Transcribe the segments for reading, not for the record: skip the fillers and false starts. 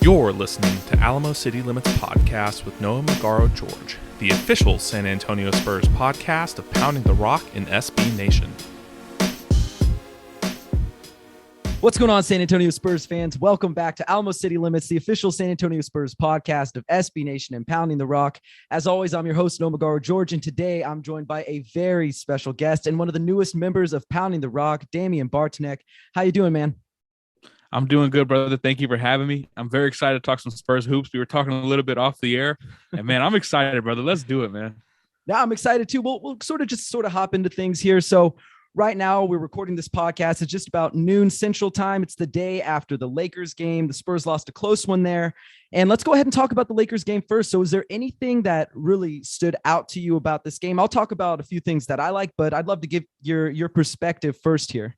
You're listening to Alamo City Limits Podcast with Noah Magaro-George, the official San Antonio Spurs podcast of Pounding the Rock in SB Nation. What's going on, San Antonio Spurs fans? Welcome back to Alamo City Limits, the official San Antonio Spurs podcast of SB Nation and Pounding the Rock. As always, I'm your host, Noah Magaro-George, and today I'm joined by a very special guest and one of the newest members of Pounding the Rock, Damien Bartonek. How you doing, man? I'm doing good, brother. Thank you for having me. I'm very excited to talk some Spurs hoops. We were talking a little bit off the air, and man, I'm excited, brother. Let's do it, man. Yeah, I'm excited too. We'll sort of hop into things here. So right now we're recording this podcast. It's just about noon Central Time. It's the day after the Lakers game. The Spurs lost a close one there. And let's go ahead and talk about the Lakers game first. So is there anything that really stood out to you about this game? I'll talk about a few things that I like, but I'd love to give your perspective first here.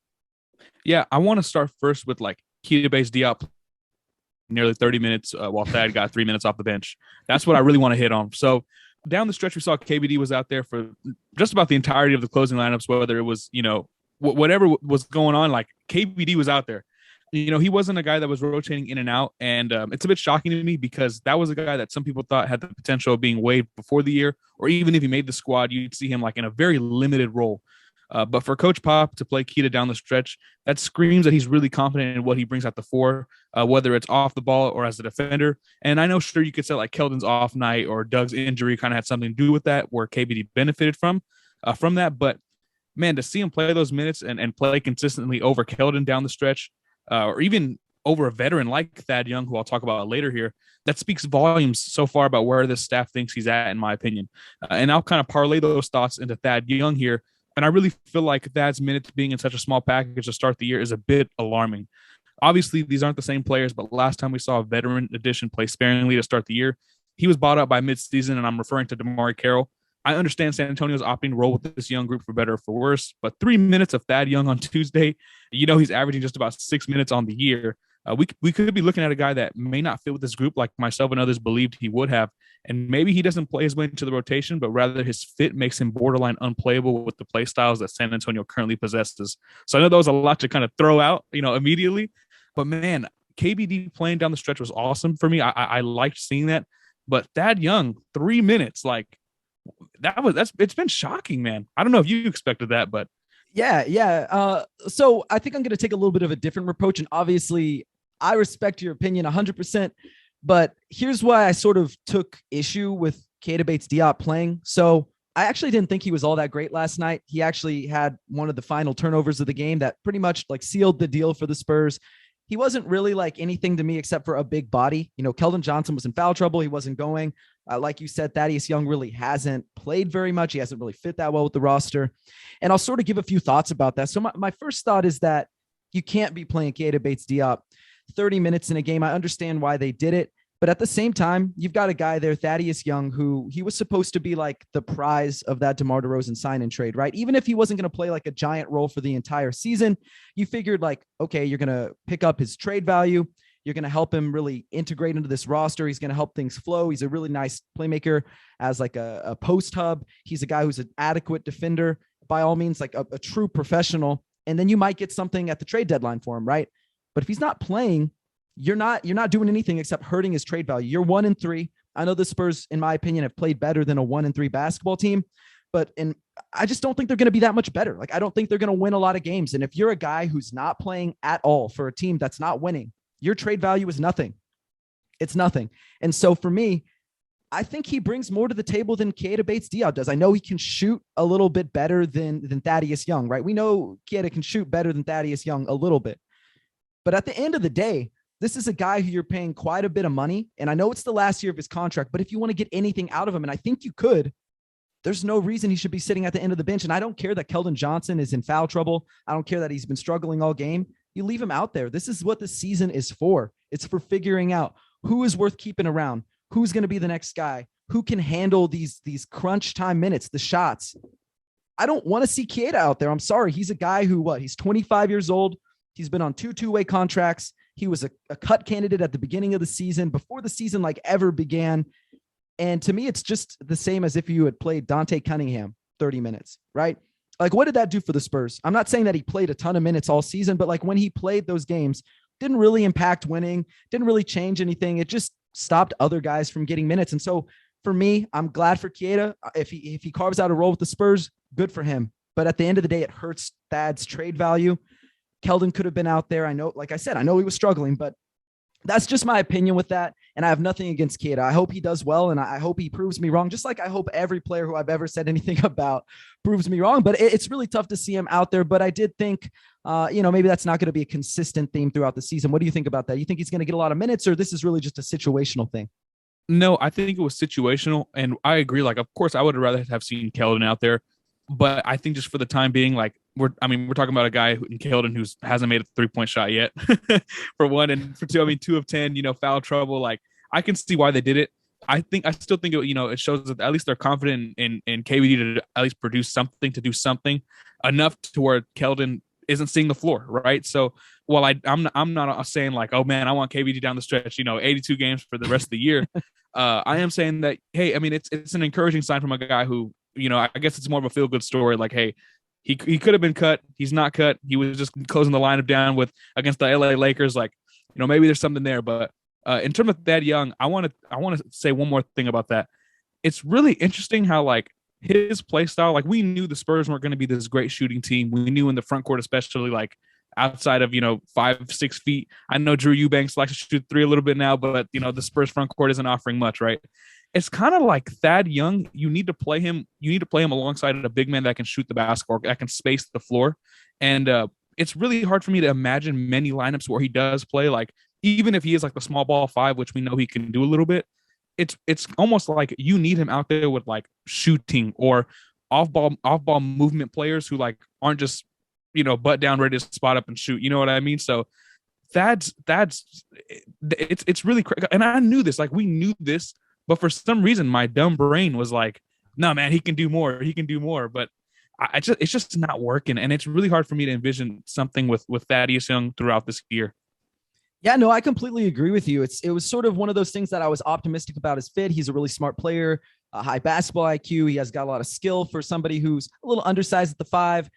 Yeah, I want to start first with Bates-Diop nearly 30 minutes while Thad got 3 minutes off the bench. That's what I really want to hit on. So down the stretch, we saw KBD was out there for just about the entirety of the closing lineups, whether it was, whatever was going on, KBD was out there. He wasn't a guy that was rotating in and out. And it's a bit shocking to me because that was a guy that some people thought had the potential of being waived before the year, or even if he made the squad, you'd see him in a very limited role. But for Coach Pop to play Keita down the stretch, that screams that he's really confident in what he brings at the four, whether it's off the ball or as a defender. And I know, sure, you could say Kelden's off night or Doug's injury kind of had something to do with that, where KBD benefited from that. But man, to see him play those minutes and play consistently over Kelden down the stretch, or even over a veteran like Thad Young, who I'll talk about later here, that speaks volumes so far about where this staff thinks he's at, in my opinion. And I'll kind of parlay those thoughts into Thad Young here. And I really feel like Thad's minutes being in such a small package to start the year is a bit alarming. Obviously, these aren't the same players, but last time we saw a veteran addition play sparingly to start the year, he was bought up by midseason, and I'm referring to DeMarre Carroll. I understand San Antonio's opting to roll with this young group for better or for worse, but 3 minutes of Thad Young on Tuesday, he's averaging just about 6 minutes on the year. We could be looking at a guy that may not fit with this group like myself and others believed he would have. And maybe he doesn't play his way into the rotation, but rather his fit makes him borderline unplayable with the play styles that San Antonio currently possesses. So I know that was a lot to kind of throw out, immediately. But man, KBD playing down the stretch was awesome for me. I liked seeing that. But Thad Young, 3 minutes, it's been shocking, man. I don't know if you expected that, but Yeah. So I think I'm going to take a little bit of a different approach. And obviously, I respect your opinion 100%. But here's why I sort of took issue with Bates-Diop playing. So I actually didn't think he was all that great last night. He actually had one of the final turnovers of the game that pretty much sealed the deal for the Spurs. He wasn't really anything to me except for a big body. Kelden Johnson was in foul trouble. He wasn't going. Like you said, Thaddeus Young really hasn't played very much. He hasn't really fit that well with the roster. And I'll sort of give a few thoughts about that. So my first thought is that you can't be playing Bates-Diop 30 minutes in a game. I understand why they did it. But at the same time, you've got a guy there, Thaddeus Young, who he was supposed to be the prize of that DeMar DeRozan sign and trade, right? Even if he wasn't going to play a giant role for the entire season, you figured okay, you're going to pick up his trade value. You're going to help him really integrate into this roster. He's going to help things flow. He's a really nice playmaker as a post hub. He's a guy who's an adequate defender, by all means, a true professional. And then you might get something at the trade deadline for him, right? But if he's not playing, you're not doing anything except hurting his trade value. You're 1-3. I know the Spurs, in my opinion, have played better than a 1-3 basketball team, but I just don't think they're going to be that much better. I don't think they're going to win a lot of games. And if you're a guy who's not playing at all for a team that's not winning, your trade value is nothing. It's nothing. And so for me, I think he brings more to the table than Bates-Diop does. I know he can shoot a little bit better than Thaddeus Young, right? We know Keita can shoot better than Thaddeus Young a little bit. But at the end of the day, this is a guy who you're paying quite a bit of money. And I know it's the last year of his contract, but if you want to get anything out of him, and I think you could, there's no reason he should be sitting at the end of the bench. And I don't care that Kelden Johnson is in foul trouble. I don't care that he's been struggling all game. You leave him out there. This is what the season is for. It's for figuring out who is worth keeping around, who's going to be the next guy, who can handle these crunch time minutes, the shots. I don't want to see Keita out there. I'm sorry. He's a guy who, he's 25 years old. He's been on two-way contracts. He was a cut candidate at the beginning of the season, before the season ever began. And to me, it's just the same as if you had played Dante Cunningham 30 minutes, right? What did that do for the Spurs? I'm not saying that he played a ton of minutes all season, but when he played those games, didn't really impact winning, didn't really change anything. It just stopped other guys from getting minutes. And so for me, I'm glad for Keita. If he carves out a role with the Spurs, good for him. But at the end of the day, it hurts Thad's trade value. Kelden could have been out there. I know, like I said, I know he was struggling, but that's just my opinion with that. And I have nothing against Keita. I hope he does well, and I hope he proves me wrong, just like I hope every player who I've ever said anything about proves me wrong. But it's really tough to see him out there. But I did think, maybe that's not going to be a consistent theme throughout the season. What do you think about that? You think he's going to get a lot of minutes, or this is really just a situational thing? No, I think it was situational, and I agree. Like, of course, I would rather have seen Kelden out there, but I think just for the time being, like we're talking about a guy in Kelden who hasn't made a 3-point shot yet, for one, and for two, I mean, 2 of 10, foul trouble. Like, I can see why they did it. I still think it shows that at least they're confident in KBD to at least produce something, to do something enough to where Kelden isn't seeing the floor, right? So while I'm not saying like, oh man, I want KBD down the stretch, 82 games for the rest of the year. I am saying that, hey, I mean, it's an encouraging sign from a guy who, I guess it's more of a feel good story. Like, hey, he could have been cut. He's not cut. He was just closing the lineup down against the LA Lakers. Like, maybe there's something there. But in terms of Thad Young, I want to say one more thing about that. It's really interesting how like his play style, like we knew the Spurs weren't going to be this great shooting team. We knew in the front court, especially like outside of 5-6 feet. I know Drew Eubanks likes to shoot 3 a little bit now, but the Spurs front court isn't offering much, right? It's kind of like Thad Young. You need to play him alongside a big man that can shoot the basketball, that can space the floor. And it's really hard for me to imagine many lineups where he does play, like even if he is like the small ball 5, which we know he can do a little bit. It's almost like you need him out there with like shooting or off ball movement players who like aren't just butt down ready to spot up and shoot. You know what I mean? So it's really crazy. And I knew this, like we knew this. But for some reason, my dumb brain was like, no, man, he can do more. He can do more. But it's just not working. And it's really hard for me to envision something with Thaddeus Young throughout this year. Yeah, no, I completely agree with you. It was sort of one of those things that I was optimistic about his fit. He's a really smart player, a high basketball IQ. He has got a lot of skill for somebody who's a little undersized at the 5.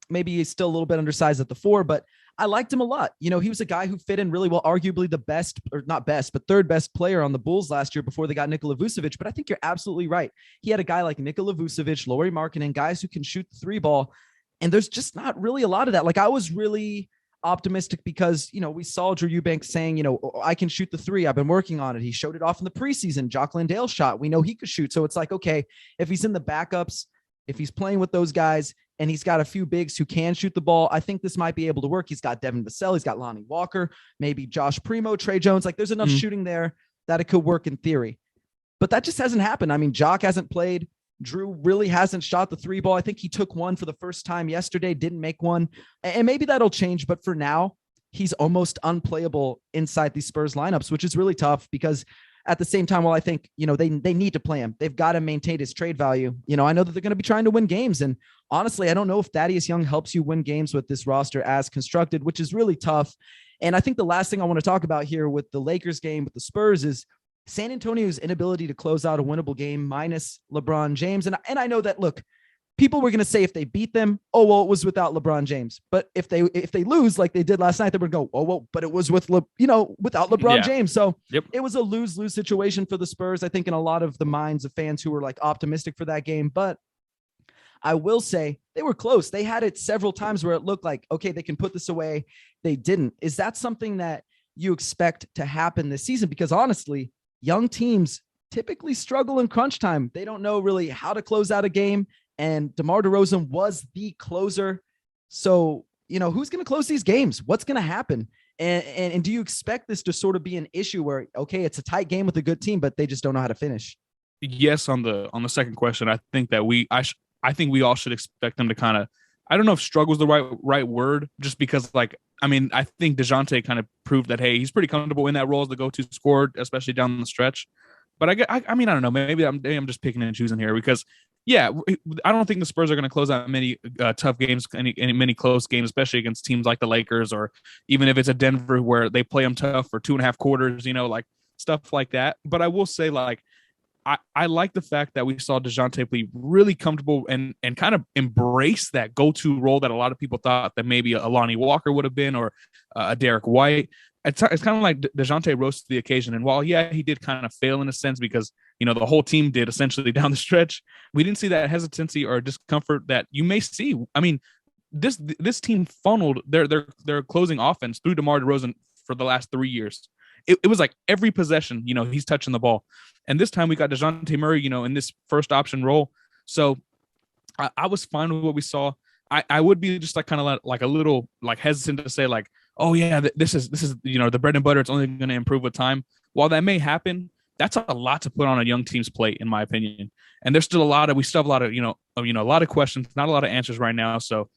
Maybe he's still a little bit undersized at the 4, but I liked him a lot. He was a guy who fit in really well, arguably the best, or not best, but third best player on the Bulls last year before they got Nikola Vucevic. But I think you're absolutely right. He had a guy like Nikola Vucevic, Lauri Markkanen, guys who can shoot the 3 ball. And there's just not really a lot of that. Like I was really optimistic because, we saw Drew Eubanks saying, I can shoot the 3. I've been working on it. He showed it off in the preseason. Jock Landale shot. We know he could shoot. So it's like, okay, if he's in the backups, if he's playing with those guys and he's got a few bigs who can shoot the ball, I think this might be able to work. He's got Devin Vassell. He's got Lonnie Walker, maybe Josh Primo, Trey Jones. Like there's enough shooting there that it could work in theory, but that just hasn't happened. I mean, Jock hasn't played. Drew really hasn't shot the 3 ball. I think he took one for the first time yesterday, didn't make one. And maybe that'll change. But for now, he's almost unplayable inside these Spurs lineups, which is really tough because at the same time, while I think, they need to play him, they've got to maintain his trade value. I know that they're going to be trying to win games. And honestly, I don't know if Thaddeus Young helps you win games with this roster as constructed, which is really tough. And I think the last thing I want to talk about here with the Lakers game with the Spurs is San Antonio's inability to close out a winnable game minus LeBron James. And I know that, look, people were going to say if they beat them, oh, well, it was without LeBron James. But if they lose like they did last night, they would go, oh, well, but it was without LeBron James. So It was a lose-lose situation for the Spurs, I think, in a lot of the minds of fans who were like optimistic for that game. But I will say they were close. They had it several times where it looked like, okay, they can put this away. They didn't. Is that something that you expect to happen this season? Because honestly, young teams typically struggle in crunch time. They don't know really how to close out a game. And DeMar DeRozan was the closer. So, who's going to close these games? What's going to happen? And do you expect this to sort of be an issue where, okay, it's a tight game with a good team, but they just don't know how to finish? Yes. On the second question, I think that I think we all should expect them to kind of, I don't know if struggle is the right word, just because I think DeJounte kind of proved that, hey, he's pretty comfortable in that role as the go-to scorer, especially down the stretch. But I don't know, maybe I'm just picking and choosing here because, yeah, I don't think the Spurs are going to close out many tough games, many close games, especially against teams like the Lakers, or even if it's a Denver where they play them tough for 2.5 quarters, like stuff like that. But I will say, I like the fact that we saw DeJounte be really comfortable and kind of embrace that go-to role that a lot of people thought that maybe a Lonnie Walker would have been, or a Derek White. it's kind of like DeJounte rose to the occasion. And while, yeah, he did kind of fail in a sense because, the whole team did essentially down the stretch, we didn't see that hesitancy or discomfort that you may see. I mean, this team funneled their closing offense through DeMar DeRozan for the last 3 years. It was like every possession, he's touching the ball. And this time we got DeJounte Murray, in this first option role. So I was fine with what we saw. I would be just like kind of like a little like hesitant to say like, oh yeah, this is the bread and butter. It's only going to improve with time. While that may happen, that's a lot to put on a young team's plate, in my opinion. And there's still we still have a lot of a lot of questions, not a lot of answers right now. So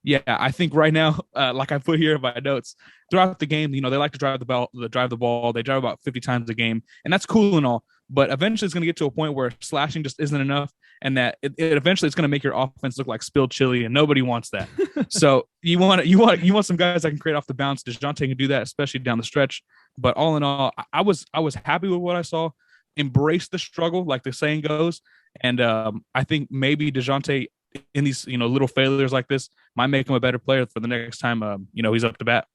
yeah, I think right now, like I put here in my notes, throughout the game, they like to drive the ball. They drive about 50 times a game, and that's cool and all. But eventually, it's going to get to a point where slashing just isn't enough, and that eventually it's going to make your offense look like spilled chili, and nobody wants that. So you want some guys that can create off the bounce. DeJounte can do that, especially down the stretch. But all in all, I was happy with what I saw. Embrace the struggle, like the saying goes, and I think maybe DeJounte in these little failures like this might make him a better player for the next time he's up to bat.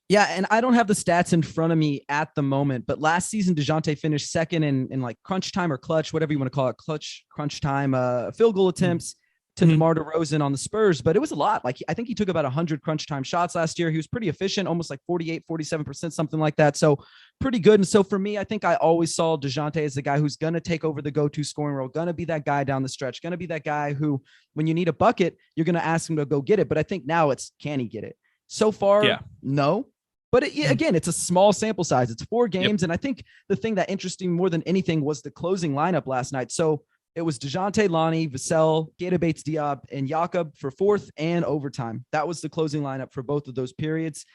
Yeah, and I don't have the stats in front of me at the moment, but last season DeJounte finished second in like crunch time or clutch, whatever you want to call it, crunch time, field goal attempts to DeMar DeRozan on the Spurs, but it was a lot. Like I think he took about 100 crunch time shots last year. He was pretty efficient, almost like 48, 47%, something like that. So pretty good. And so for me, I think I always saw DeJounte as the guy who's going to take over the go-to scoring role, going to be that guy down the stretch, going to be that guy who, when you need a bucket, you're going to ask him to go get it. But I think now it's, can he get it? So far, no. But again, it's a small sample size. It's 4 games. Yep. And I think the thing that interested me more than anything was the closing lineup last night. So it was DeJounte, Lonnie, Micelle, Bates-Diop, and Jakob for fourth and overtime. That was the closing lineup for both of those periods.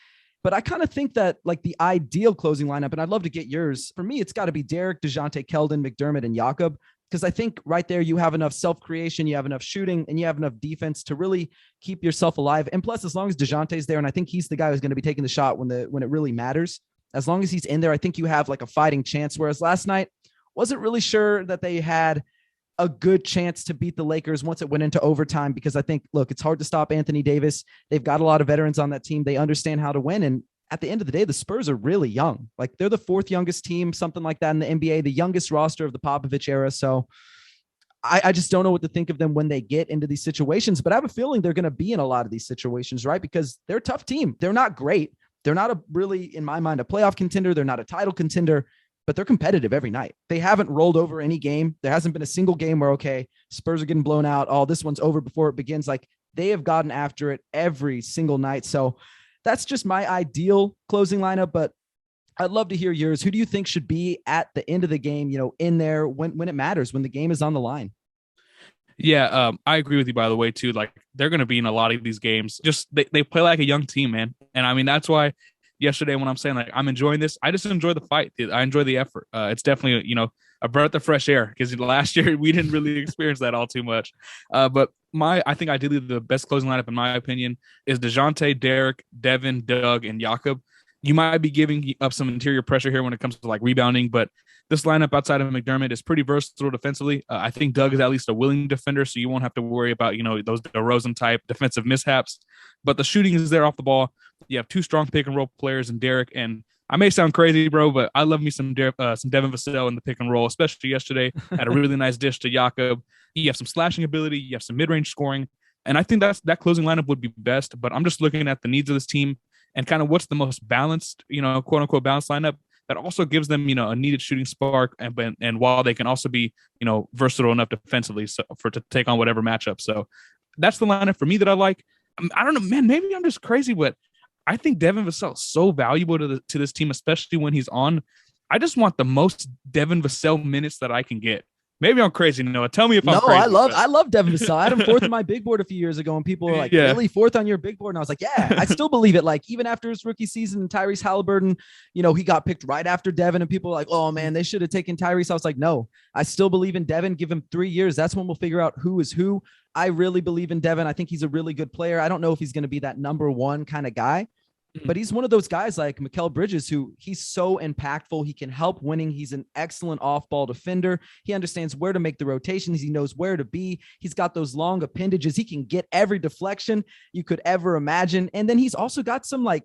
But I kind of think that like the ideal closing lineup, and I'd love to get yours. For me, it's got to be Derek, DeJounte, Kelden, McDermott, and Jakob. Because I think right there you have enough self-creation, you have enough shooting, and you have enough defense to really keep yourself alive. And plus, as long as DeJounte's there, and I think he's the guy who's going to be taking the shot when it really matters, as long as he's in there, I think you have like a fighting chance. Whereas last night, wasn't really sure that they had a good chance to beat the Lakers once it went into overtime, because I think, look, it's hard to stop Anthony Davis. They've got a lot of veterans on that team. They understand how to win. And at the end of the day, the Spurs are really young. Like they're the 4th youngest team, something like that in the NBA, the youngest roster of the Popovich era. So I just don't know what to think of them when they get into these situations, but I have a feeling they're going to be in a lot of these situations, right? Because they're a tough team. They're not great. They're not in my mind, a playoff contender. They're not a title contender, but they're competitive every night. They haven't rolled over any game. There hasn't been a single game where, okay, Spurs are getting blown out. Oh, this one's over before it begins. Like they have gotten after it every single night. So that's just my ideal closing lineup, but I'd love to hear yours. Who do you think should be at the end of the game, in there when it matters, when the game is on the line? Yeah, I agree with you, by the way, too. Like, they're going to be in a lot of these games. Just they play like a young team, man. And I mean, that's why yesterday when I'm saying, like, I'm enjoying this, I just enjoy the fight. I enjoy the effort. It's definitely, a breath of fresh air, because last year we didn't really experience that all too much. But I think ideally the best closing lineup, in my opinion, is DeJounte, Derek, Devin, Doug, and Jakob. You might be giving up some interior pressure here when it comes to like rebounding, but this lineup outside of McDermott is pretty versatile defensively. I think Doug is at least a willing defender, so you won't have to worry about, those DeRozan type defensive mishaps. But the shooting is there off the ball. You have 2 strong pick and roll players in Derek, and I may sound crazy, bro, but I love me some Devin Vassell in the pick and roll, especially yesterday. Had a really nice dish to Jakob. You have some slashing ability. You have some mid-range scoring. And I think that closing lineup would be best, but I'm just looking at the needs of this team and kind of what's the most balanced, quote unquote balanced lineup that also gives them, a needed shooting spark. And while they can also be, versatile enough defensively to take on whatever matchup. So that's the lineup for me that I like. I don't know, man, maybe I'm just crazy, but I think Devin Vassell is so valuable to this team, especially when he's on. I just want the most Devin Vassell minutes that I can get. Maybe I'm crazy, Noah. Tell me if I'm crazy. No, I love Devin Vassell. I had him 4th on my big board a few years ago, and people were like, really, 4th on your big board? And I was like, yeah, I still believe it. Like, even after his rookie season, Tyrese Halliburton, he got picked right after Devin, and people were like, oh, man, they should have taken Tyrese. I was like, no, I still believe in Devin. Give him 3 years. That's when we'll figure out who is who. I really believe in Devin. I think he's a really good player. I don't know if he's going to be that number 1 kind of guy, but he's one of those guys like Mikal Bridges, who he's so impactful. He can help winning. He's an excellent off-ball defender. He understands where to make the rotations. He knows where to be. He's got those long appendages. He can get every deflection you could ever imagine. And then he's also got some like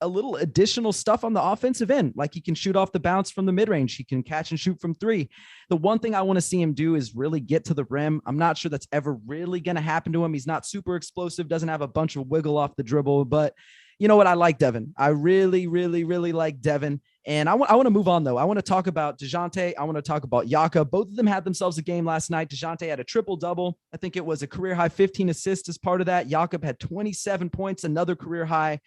a little additional stuff on the offensive end. Like he can shoot off the bounce from the mid-range. He can catch and shoot from three. The one thing I want to see him do is really get to the rim. I'm not sure that's ever really going to happen to him. He's not super explosive, doesn't have a bunch of wiggle off the dribble, but you know what? I like Devin. I really, really, really like Devin. And I want to move on, though. I want to talk about DeJounte. I want to talk about Jakob. Both of them had themselves a game last night. DeJounte had a triple-double. I think it was a career-high 15 assists as part of that. Jakob had 27 points, another career high.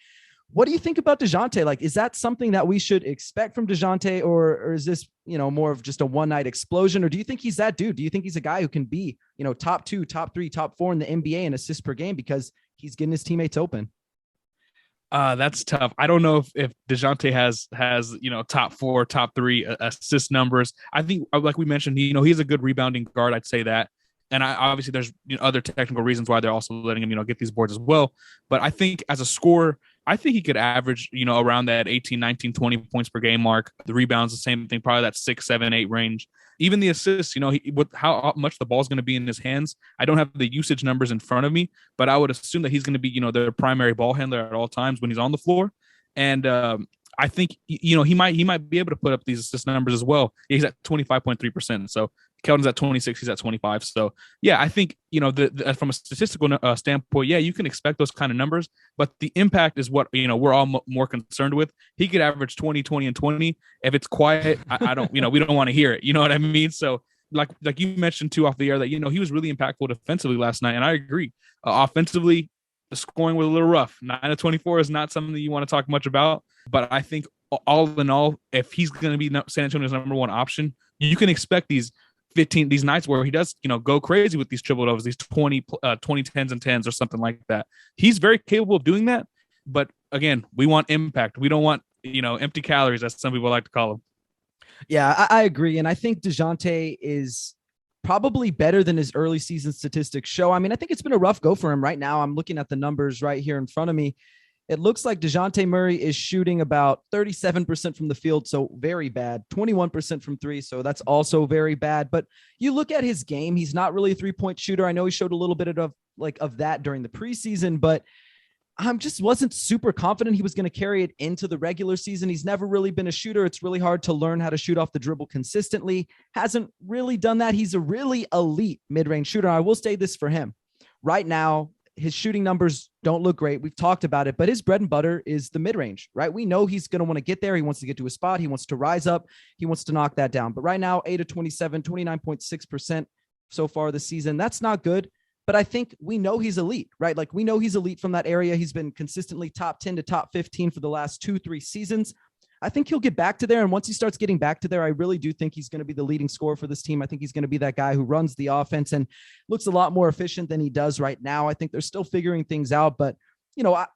What do you think about DeJounte? Like, is that something that we should expect from DeJounte, or is this, more of just a one-night explosion? Or do you think he's that dude? Do you think he's a guy who can be, top 2, top 3, top 4 in the NBA in assists per game because he's getting his teammates open? That's tough. I don't know if DeJounte has top 4, top 3 assist numbers. I think, like we mentioned, he's a good rebounding guard. I'd say that. And obviously there's other technical reasons why they're also letting him, get these boards as well. But I think as a scorer, I think he could average, around that 18, 19, 20 points per game mark. The rebounds, the same thing, probably that 6, 7, 8 range. Even the assists, with how much the ball's going to be in his hands. I don't have the usage numbers in front of me, but I would assume that he's going to be, their primary ball handler at all times when he's on the floor. And I think, he might be able to put up these assist numbers as well. He's at 25.3%. So Kelden's at 26, he's at 25. So yeah, I think, from a statistical standpoint, yeah, you can expect those kind of numbers, but the impact is what, we're all more concerned with. He could average 20, 20, and 20. If it's quiet, I don't, we don't want to hear it. You know what I mean? So like you mentioned too off the air that, he was really impactful defensively last night. And I agree. Offensively, the scoring was a little rough. 9 of 24 is not something that you want to talk much about, but I think all in all, if he's going to be San Antonio's number one option, you can expect these nights where he does, go crazy with these triple doubles, these 20 10s and 10s or something like that. He's very capable of doing that. But again, we want impact. We don't want, empty calories, as some people like to call them. Yeah, I agree. And I think DeJounte is probably better than his early season statistics show. I mean, I think it's been a rough go for him right now. I'm looking at the numbers right here in front of me. It looks like DeJounte Murray is shooting about 37% from the field, so very bad. 21% from three, so that's also very bad. But you look at his game, he's not really a three-point shooter. I know he showed a little bit of that during the preseason, but I just wasn't super confident he was going to carry it into the regular season. He's never really been a shooter. It's really hard to learn how to shoot off the dribble consistently. Hasn't really done that. He's a really elite mid-range shooter. I will say this for him. Right now, his shooting numbers don't look great. We've talked about it, but his bread and butter is the mid-range, right? We know he's going to want to get there. He wants to get to a spot. He wants to rise up. He wants to knock that down. But right now, 8 of 27, 29.6% so far this season. That's not good, but I think we know he's elite, right? Like we know he's elite from that area. He's been consistently top 10 to top 15 for the last 2-3 seasons. I think he'll get back to there. And once he starts getting back to there, I really do think he's going to be the leading scorer for this team. I think he's going to be that guy who runs the offense and looks a lot more efficient than he does right now. I think they're still figuring things out. But,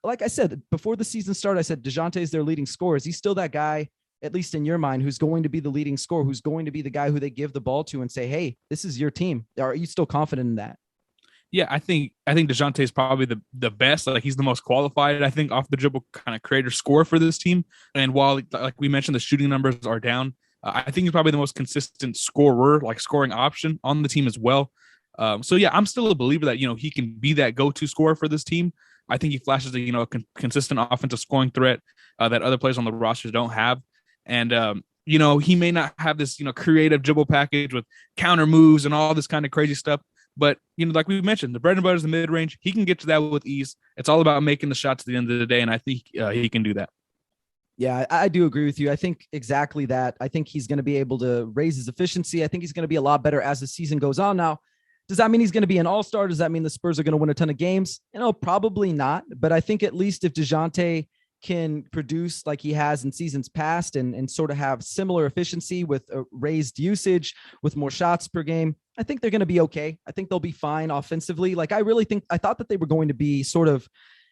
like I said, before the season started, I said DeJounte is their leading scorer. Is he still that guy, at least in your mind, who's going to be the leading scorer, who's going to be the guy who they give the ball to and say, hey, this is your team? Are you still confident in that? Yeah, I think DeJounte is probably the best. Like he's the most qualified, I think, off the dribble kind of creator scorer for this team. And while, like we mentioned, the shooting numbers are down, I think he's probably the most consistent scorer, like scoring option on the team as well. So yeah, I'm still a believer that he can be that go-to scorer for this team. I think he flashes a consistent offensive scoring threat that other players on the roster don't have. And he may not have this creative dribble package with counter moves and all this kind of crazy stuff. But, like we mentioned, the bread and butter is the mid-range. He can get to that with ease. It's all about making the shots at the end of the day, and I think he can do that. Yeah, I do agree with you. I think exactly that. I think he's going to be able to raise his efficiency. I think he's going to be a lot better as the season goes on. Now, does that mean he's going to be an all-star? Does that mean the Spurs are going to win a ton of games? Probably not. But I think at least if DeJounte can produce like he has in seasons past and sort of have similar efficiency with a raised usage, with more shots per game, I think they're going to be okay. I think they'll be fine offensively. Like I thought that they were going to be sort of,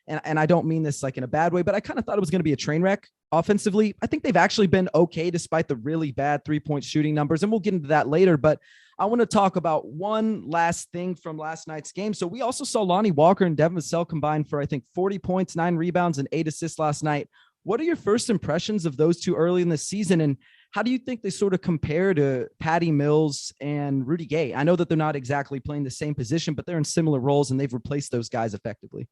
and I don't mean this like in a bad way, but I kind of thought it was going to be a train wreck offensively. I think they've actually been okay despite the really bad 3-point shooting numbers. And we'll get into that later, but I want to talk about one last thing from last night's game. So we also saw Lonnie Walker and Devin Micelle combined for, I think, 40 points, 9 rebounds, and 8 assists last night. What are your first impressions of those two early in the season? And how do you think they sort of compare to Patty Mills and Rudy Gay? I know that they're not exactly playing the same position, but they're in similar roles and they've replaced those guys effectively.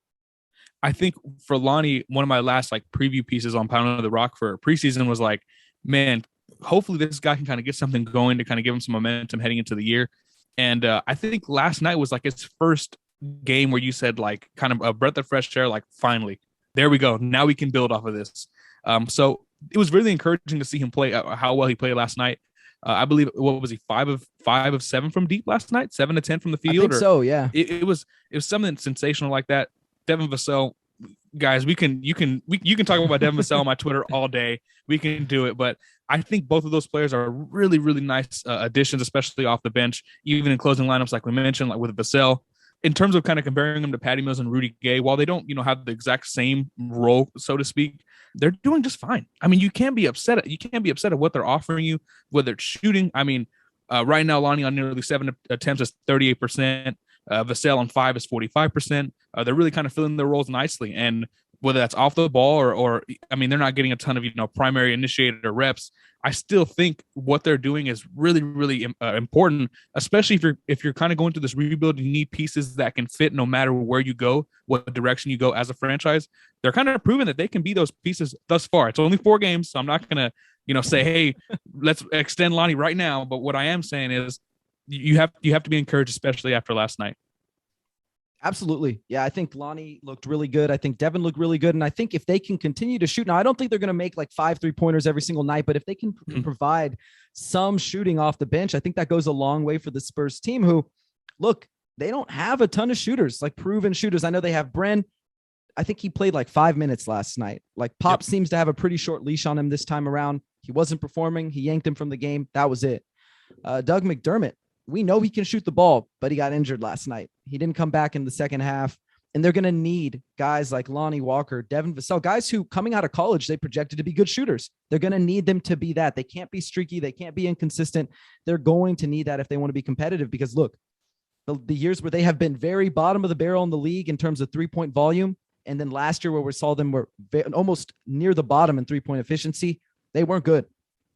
I think for Lonnie, one of my last like preview pieces on Pound of the Rock for preseason was like, man, hopefully this guy can kind of get something going to kind of give him some momentum heading into the year. And I think last night was like his first game where you said like kind of a breath of fresh air, like finally, there we go. Now we can build off of this. So it was really encouraging to see him play how well he played last night. I believe, what was he, 5 of 7 from deep last night, 7 to 10 from the field? I think so, yeah. It was something sensational like that. Devin Vassell, guys, you can talk about Devin Vassell on my Twitter all day. We can do it, but I think both of those players are really, really nice additions, especially off the bench, even in closing lineups, like we mentioned, like with Vassell. In terms of kind of comparing them to Patty Mills and Rudy Gay, while they don't, have the exact same role, so to speak, they're doing just fine. I mean, you can't be upset at what they're offering you, whether it's shooting. I mean, right now, Lonnie on nearly 7 attempts is 38%. Vassell on 5 is 45%. They're really kind of filling their roles nicely. And whether that's off the ball or I mean, they're not getting a ton of, primary initiator reps. I still think what they're doing is really, really important, especially if you're kind of going through this rebuild. You need pieces that can fit no matter where you go, what direction you go as a franchise. They're kind of proving that they can be those pieces thus far. It's only 4 games, so I'm not going to, say, hey, let's extend Lonnie right now. But what I am saying is you have to be encouraged, especially after last night. Absolutely. Yeah, I think Lonnie looked really good. I think Devin looked really good. And I think if they can continue to shoot, now I don't think they're going to make like 5 3-pointers every single night, but if they can provide some shooting off the bench, I think that goes a long way for the Spurs team, who, look, they don't have a ton of shooters, like proven shooters. I know they have Bren. I think he played like 5 minutes last night. Like Pop seems to have a pretty short leash on him this time around. He wasn't performing. He yanked him from the game. That was it. Doug McDermott, we know he can shoot the ball, but he got injured last night. He didn't come back in the second half. And they're going to need guys like Lonnie Walker, Devin Vassell, guys who coming out of college, they projected to be good shooters. They're going to need them to be that. They can't be streaky. They can't be inconsistent. They're going to need that if they want to be competitive, because look, the years where they have been very bottom of the barrel in the league in terms of 3-point volume, and then last year where we saw them were almost near the bottom in 3-point efficiency, they weren't good.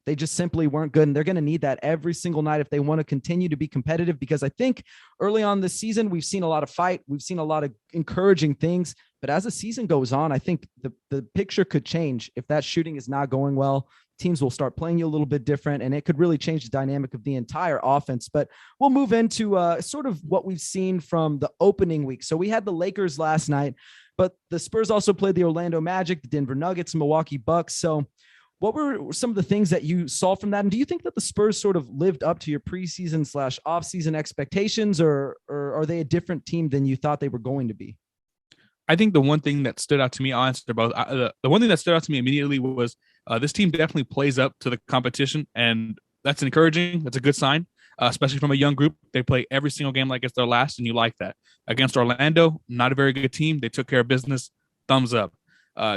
They just simply weren't good. And they're going to need that every single night if they want to continue to be competitive, because I think early on this season, we've seen a lot of fight. We've seen a lot of encouraging things. But as the season goes on, I think the picture could change. If that shooting is not going well, teams will start playing you a little bit different, and it could really change the dynamic of the entire offense. But we'll move into sort of what we've seen from the opening week. So we had the Lakers last night, but the Spurs also played the Orlando Magic, the Denver Nuggets, Milwaukee Bucks. So what were some of the things that you saw from that? And do you think that the Spurs sort of lived up to your preseason / offseason expectations, or are they a different team than you thought they were going to be? I think the one thing that stood out to me, I'll answer both. The one thing that stood out to me immediately was this team definitely plays up to the competition, and that's encouraging. That's a good sign, especially from a young group. They play every single game like it's their last, and you like that. Against Orlando, not a very good team. They took care of business. Thumbs up.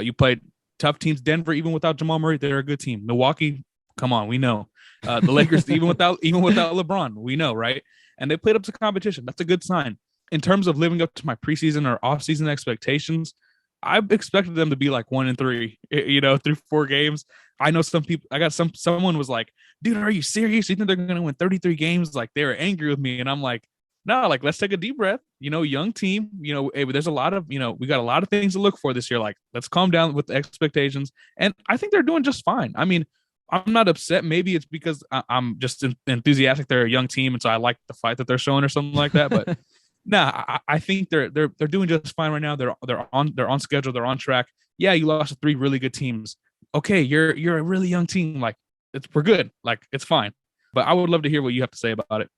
You played tough teams. Denver, even without Jamal Murray, they're a good team. Milwaukee, come on, we know. The Lakers, even without LeBron, we know, right? And they played up to competition. That's a good sign. In terms of living up to my preseason or offseason expectations, I expected them to be like 1-3, through 4 games. I know some people, someone was like, dude, are you serious? You think they're going to win 33 games? Like, they were angry with me. And I'm like, no, like, let's take a deep breath. Young team, there's a lot of, we got a lot of things to look for this year. Like, let's calm down with the expectations. And I think they're doing just fine. I mean, I'm not upset. Maybe it's because I'm just enthusiastic. They're a young team, and so I like the fight that they're showing or something like that. But I think they're doing just fine right now. They're on schedule. They're on track. Yeah, you lost to 3 really good teams. Okay, you're a really young team. Like, we're good. Like, it's fine. But I would love to hear what you have to say about it.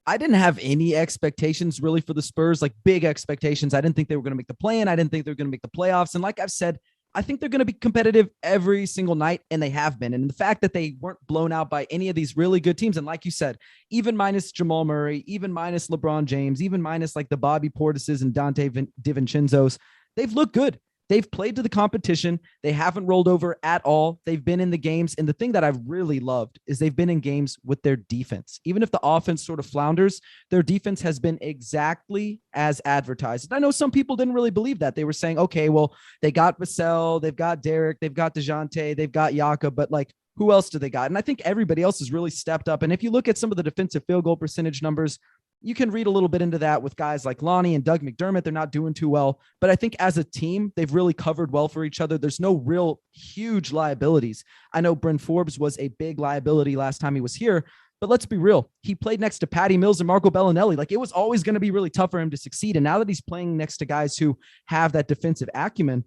I didn't have any expectations really for the Spurs, like big expectations. I didn't think they were going to make the play-in. I didn't think they were going to make the playoffs. And like I've said, I think they're going to be competitive every single night, and they have been. And the fact that they weren't blown out by any of these really good teams, and like you said, even minus Jamal Murray, even minus LeBron James, even minus like the Bobby Portises and Dante DiVincenzo's, they've looked good. They've played to the competition. They haven't rolled over at all. They've been in the games. And the thing that I've really loved is they've been in games with their defense. Even if the offense sort of flounders, their defense has been exactly as advertised. And I know some people didn't really believe that. They were saying, okay, well, they got Micelle, they've got Derek, they've got DeJounte, they've got Yaka, but like, who else do they got? And I think everybody else has really stepped up. And if you look at some of the defensive field goal percentage numbers, you can read a little bit into that with guys like Lonnie and Doug McDermott. They're not doing too well, but I think as a team, they've really covered well for each other. There's no real huge liabilities. I know Bryn Forbes was a big liability last time he was here, but let's be real. He played next to Patty Mills and Marco Bellinelli. Like, it was always going to be really tough for him to succeed. And now that he's playing next to guys who have that defensive acumen,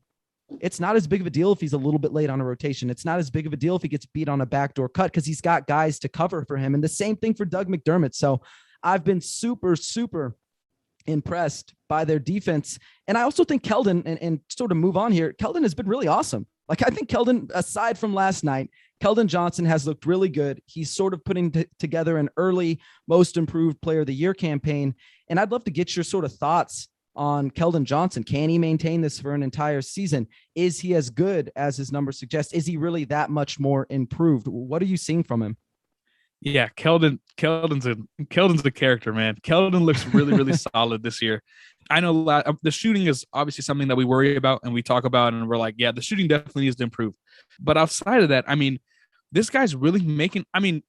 it's not as big of a deal if he's a little bit late on a rotation. It's not as big of a deal if he gets beat on a backdoor cut because he's got guys to cover for him. And the same thing for Doug McDermott. So I've been super, super impressed by their defense. And I also think Kelden, and sort of move on here, Kelden has been really awesome. Like, I think Kelden, aside from last night, Kelden Johnson has looked really good. He's sort of putting together an early most improved player of the year campaign. And I'd love to get your sort of thoughts on Kelden Johnson. Can he maintain this for an entire season? Is he as good as his numbers suggest? Is he really that much more improved? What are you seeing from him? Yeah, Kelden's a character, man. Kelden looks really, really solid this year. I know the shooting is obviously something that we worry about and we talk about, and we're like, yeah, the shooting definitely needs to improve. But outside of that, I mean, this guy's really making. I mean,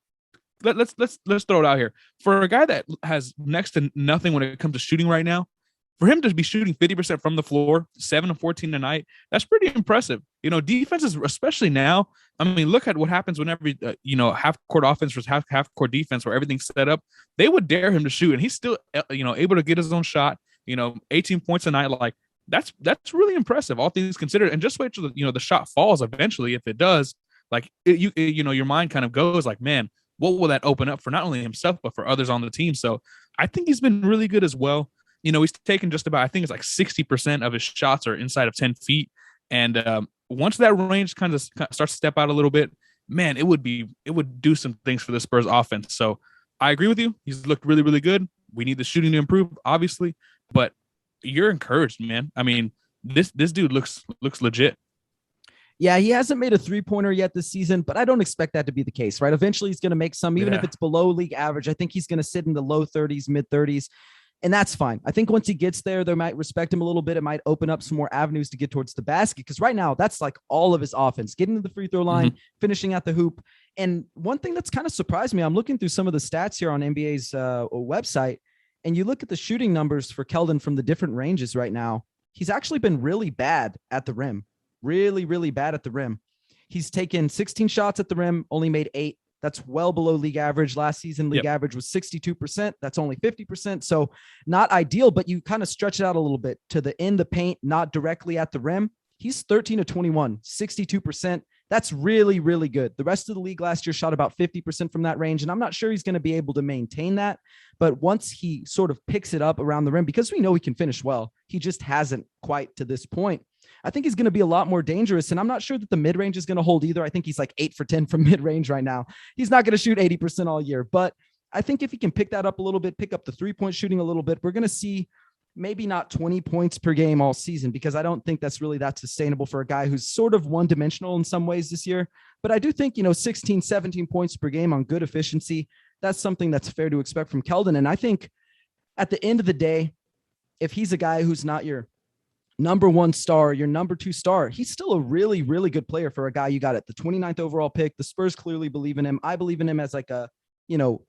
let's throw it out here for a guy that has next to nothing when it comes to shooting right now. For him to be shooting 50% from the floor, 7 of 14 tonight, that's pretty impressive. You know, defenses, especially now. I mean, look at what happens whenever, half court offense versus half court defense where everything's set up. They would dare him to shoot, and he's still, able to get his own shot. 18 points a night. Like, that's really impressive, all things considered. And just wait till the shot falls eventually. If it does, like, your mind kind of goes like, man, what will that open up for not only himself but for others on the team? So I think he's been really good as well. He's taken just about, I think it's like 60% of his shots are inside of 10 feet. And once that range kind of starts to step out a little bit, man, it would do some things for the Spurs offense. So I agree with you. He's looked really, really good. We need the shooting to improve, obviously, but you're encouraged, man. I mean, this dude looks legit. Yeah, he hasn't made a three-pointer yet this season, but I don't expect that to be the case, right? Eventually he's going to make some, even if it's below league average. I think he's going to sit in the low 30s, mid 30s. And that's fine. I think once he gets there, they might respect him a little bit. It might open up some more avenues to get towards the basket. Because right now, that's like all of his offense, getting to the free throw line, finishing at the hoop. And one thing that's kind of surprised me, I'm looking through some of the stats here on NBA's website, and you look at the shooting numbers for Kelden from the different ranges right now. He's actually been really bad at the rim. Really, really bad at the rim. He's taken 16 shots at the rim, only made 8. That's well below league average. Last season, league average was 62%. That's only 50%. So not ideal, but you kind of stretch it out a little bit to the in the paint, not directly at the rim. He's 13 of 21, 62%. That's really, really good. The rest of the league last year shot about 50% from that range. And I'm not sure he's going to be able to maintain that. But once he sort of picks it up around the rim, because we know he can finish well, he just hasn't quite to this point. I think he's going to be a lot more dangerous. And I'm not sure that the mid-range is going to hold either. I think he's like 8 for 10 from mid-range right now. He's not going to shoot 80% all year. But I think if he can pick that up a little bit, pick up the three-point shooting a little bit, we're going to see maybe not 20 points per game all season, because I don't think that's really that sustainable for a guy who's sort of one-dimensional in some ways this year. But I do think, 16, 17 points per game on good efficiency, that's something that's fair to expect from Kelden. And I think at the end of the day, if he's a guy who's not your number 1 star, your number 2 star, he's still a really, really good player for a guy you got at the 29th overall pick. The Spurs clearly believe in him. I believe in him as like a,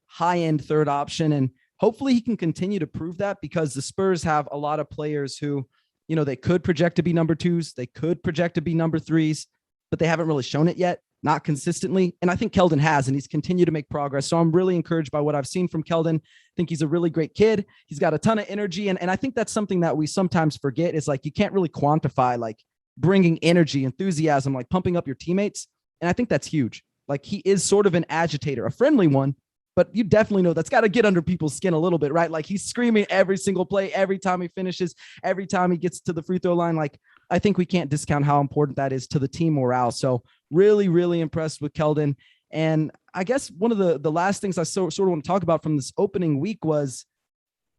high-end third option. And hopefully he can continue to prove that, because the Spurs have a lot of players who, they could project to be number 2s. They could project to be number 3s, but they haven't really shown it yet, not consistently. And I think Kelden has, and he's continued to make progress. So I'm really encouraged by what I've seen from Kelden. I think he's a really great kid. He's got a ton of energy. And I think that's something that we sometimes forget, is like, you can't really quantify like bringing energy, enthusiasm, like pumping up your teammates. And I think that's huge. Like, he is sort of an agitator, a friendly one, but you definitely know that's got to get under people's skin a little bit, right? Like, he's screaming every single play, every time he finishes, every time he gets to the free throw line. Like, I think we can't discount how important that is to the team morale. So really, really impressed with Kelden. And I guess one of the last things I sort of want to talk about from this opening week was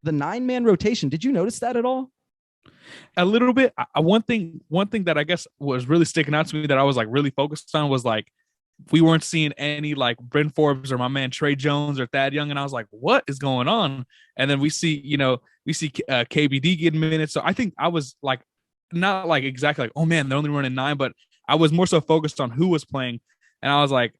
the 9-man rotation. Did you notice that at all? A little bit. One thing that I guess was really sticking out to me that I was like really focused on was like, we weren't seeing any like Bryn Forbes or my man Trey Jones or Thad Young, and I was like, what is going on? And then we see KBD getting minutes. So I think I was like, not like exactly like, oh man, they're only running 9, but I was more so focused on who was playing. And I was like,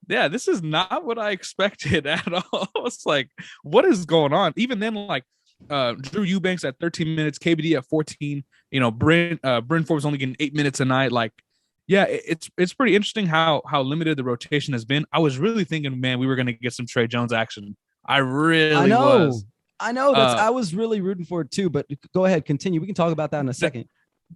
yeah, this is not what I expected at all. It's like, what is going on? Even then, like Drew Eubanks at 13 minutes, KBD at 14. Bryn Forbes only getting 8 minutes a night. Like, yeah, it's pretty interesting how limited the rotation has been. I was really thinking, man, we were gonna get some Trey Jones action. I really was. I know. I was really rooting for it too. But go ahead, continue. We can talk about that in a second.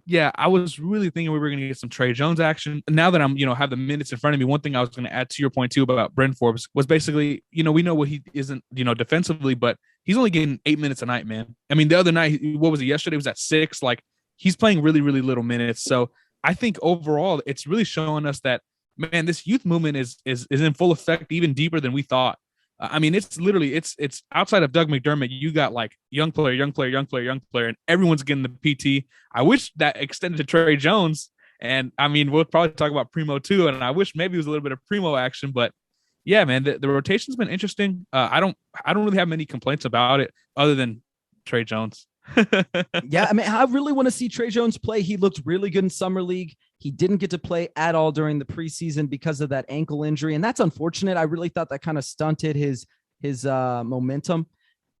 Yeah, I was really thinking we were going to get some Trey Jones action. Now that I'm, have the minutes in front of me, one thing I was going to add to your point too about Bryn Forbes was basically, we know what he isn't, defensively, but he's only getting 8 minutes a night, man. I mean, the other night, what was it? Yesterday was at 6. Like, he's playing really, really little minutes. So I think overall, it's really showing us that, man, this youth movement is in full effect, even deeper than we thought. I mean, it's literally it's outside of Doug McDermott. You got like young player, and everyone's getting the PT. I wish that extended to Trey Jones, and I mean, we'll probably talk about Primo too. And I wish maybe it was a little bit of Primo action, but yeah, man, the rotation's been interesting. I don't really have many complaints about it other than Trey Jones. Yeah, I mean, I really want to see Trey Jones play. He looked really good in summer league. He didn't get to play at all during the preseason because of that ankle injury, and that's unfortunate. I really thought that kind of stunted his momentum.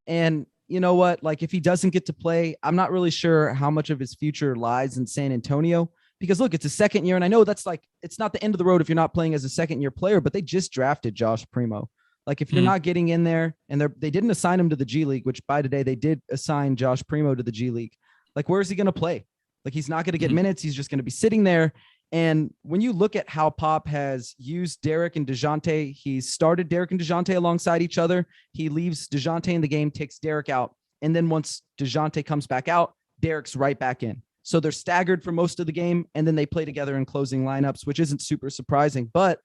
And you know what? Like, if he doesn't get to play, I'm not really sure how much of his future lies in San Antonio. Because look, it's a second year, and I know that's like it's not the end of the road if you're not playing as a second year player, but they just drafted Josh Primo. Like, if you're not getting in there, and they didn't assign him to the G League, which by today they did assign Josh Primo to the G League. Like, where is he going to play? Like, he's not going to get minutes. He's just going to be sitting there. And when you look at how Pop has used Derek and DeJounte, he started Derek and DeJounte alongside each other. He leaves DeJounte in the game, takes Derek out. And then once DeJounte comes back out, Derek's right back in. So they're staggered for most of the game, and then they play together in closing lineups, which isn't super surprising. But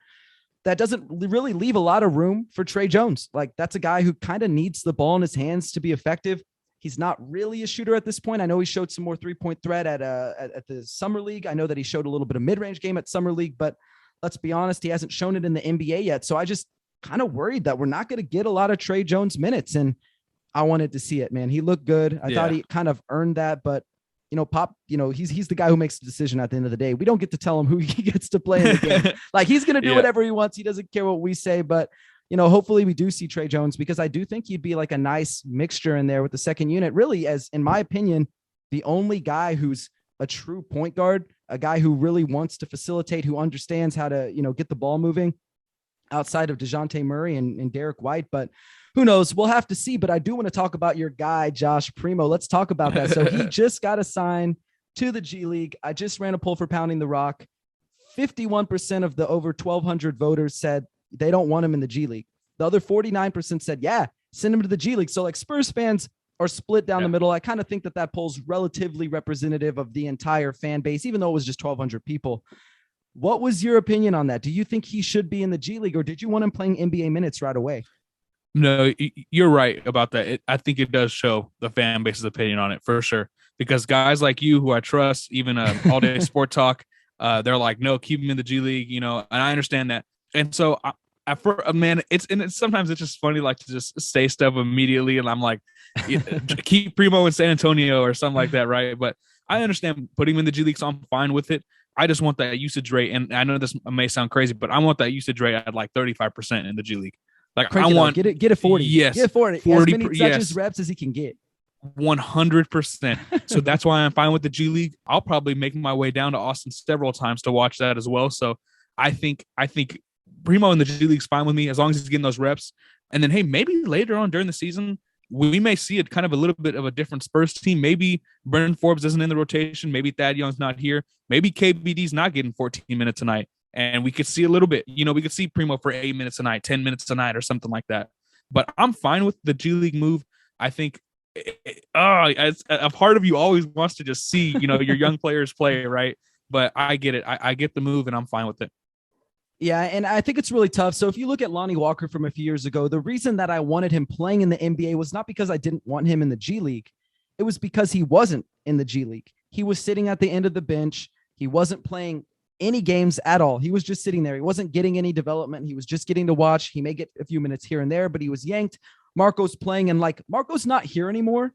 that doesn't really leave a lot of room for Trey Jones. Like, that's a guy who kind of needs the ball in his hands to be effective. He's not really a shooter at this point. I know he showed some more 3-point threat at the summer league. I know that he showed a little bit of mid-range game at summer league, but let's be honest, he hasn't shown it in the NBA yet. So I just kind of worried that we're not going to get a lot of Trey Jones minutes. And I wanted to see it, man. He looked good. I thought he kind of earned that, but Pop, he's the guy who makes the decision at the end of the day. We don't get to tell him who he gets to play in the game. Like, he's going to do whatever he wants. He doesn't care what we say, but hopefully we do see Trey Jones, because I do think he'd be like a nice mixture in there with the second unit, really, as in my opinion, the only guy who's a true point guard, a guy who really wants to facilitate, who understands how to, get the ball moving outside of DeJounte Murray and Derek White. But who knows? We'll have to see. But I do want to talk about your guy, Josh Primo. Let's talk about that. So he just got assigned to the G League. I just ran a poll for Pounding the Rock. 51% of the over 1,200 voters said they don't want him in the G League. The other 49% said, yeah, send him to the G League. So like, Spurs fans are split down the middle. I kind of think that poll's relatively representative of the entire fan base, even though it was just 1,200 people. What was your opinion on that? Do you think he should be in the G League, or did you want him playing NBA minutes right away? No, you're right about that. I think it does show the fan base's opinion on it for sure. Because guys like you, who I trust, even All Day Sport Talk, they're like, no, keep him in the G League, and I understand that. And so, it's sometimes it's just funny, like, to just say stuff immediately, and I'm like, keep Primo in San Antonio or something like that, right? But I understand putting him in the G League, so I'm fine with it. I just want that usage rate, and I know this may sound crazy, but I want that usage rate at like 35% in the G League. Like, Crank I want get it 40. Yes, get 40. As many touches, reps as he can get. 100%. So that's why I'm fine with the G League. I'll probably make my way down to Austin several times to watch that as well. So I think Primo in the G League's fine with me, as long as he's getting those reps. And then, hey, maybe later on during the season, we may see it kind of a little bit of a different Spurs team. Maybe Bryn Forbes isn't in the rotation. Maybe Thad Young's not here. Maybe KBD's not getting 14 minutes a night. And we could see a little bit, we could see Primo for 8 minutes a night, 10 minutes a night, or something like that. But I'm fine with the G League move. I think a part of you always wants to just see, your young players play, right? But I get it. I get the move, and I'm fine with it. Yeah, and I think it's really tough. So if you look at Lonnie Walker from a few years ago, the reason that I wanted him playing in the NBA was not because I didn't want him in the G League. It was because he wasn't in the G League. He was sitting at the end of the bench. He wasn't playing any games at all. He was just sitting there. He wasn't getting any development. He was just getting to watch. He may get a few minutes here and there, but he was yanked. Marco's playing, and like, Marco's not here anymore,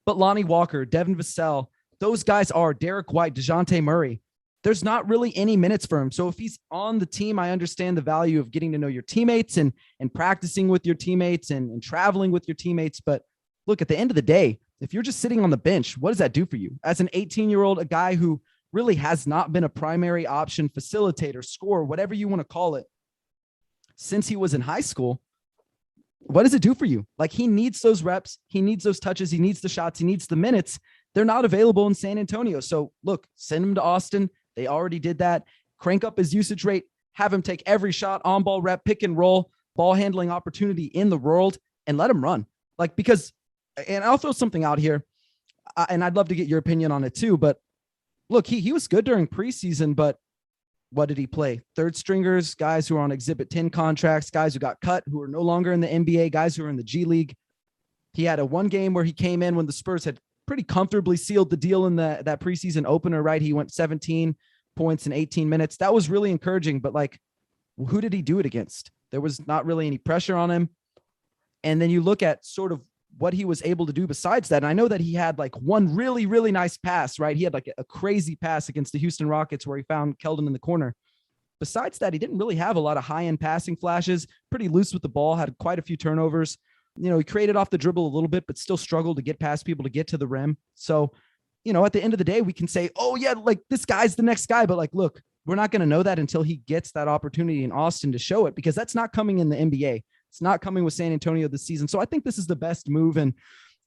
but Lonnie Walker, Devin Vassell, those guys are Derek White, DeJounte Murray. there's not really any minutes for him. So if he's on the team, I understand the value of getting to know your teammates and practicing with your teammates and traveling with your teammates. But look, at the end of the day, if you're just sitting on the bench, what does that do for you? As an 18-year-old, a guy who really has not been a primary option facilitator, scorer, whatever you want to call it, since he was in high school, what does it do for you? Like, he needs those reps. He needs those touches. He needs the shots. He needs the minutes. They're not available in San Antonio. So look, send him to Austin. They already did that. Crank up his usage rate, have him take every shot, on ball rep, pick and roll, ball handling opportunity in the world, and let him run. Like, because, and I'll throw something out here, and I'd love to get your opinion on it too. But look, he was good during preseason, but what did he play? Third stringers, guys who are on Exhibit 10 contracts, guys who got cut, who are no longer in the NBA, guys who are in the G League. He had a one game where he came in when the Spurs had pretty comfortably sealed the deal in that preseason opener, right? He went 17 points in 18 minutes. That was really encouraging, but like, who did he do it against? There was not really any pressure on him. And then you look at sort of what he was able to do besides that. And I know that he had like one really, really nice pass, right? He had like a crazy pass against the Houston Rockets where he found Kelden in the corner. Besides that, he didn't really have a lot of high-end passing flashes, pretty loose with the ball, had quite a few turnovers. You know, he created off the dribble a little bit, but still struggled to get past people to get to the rim. So, you know, at the end of the day, we can say, oh yeah, like this guy's the next guy. But like, look, we're not going to know that until he gets that opportunity in Austin to show it, because that's not coming in the NBA. It's not coming with San Antonio this season. So I think this is the best move. And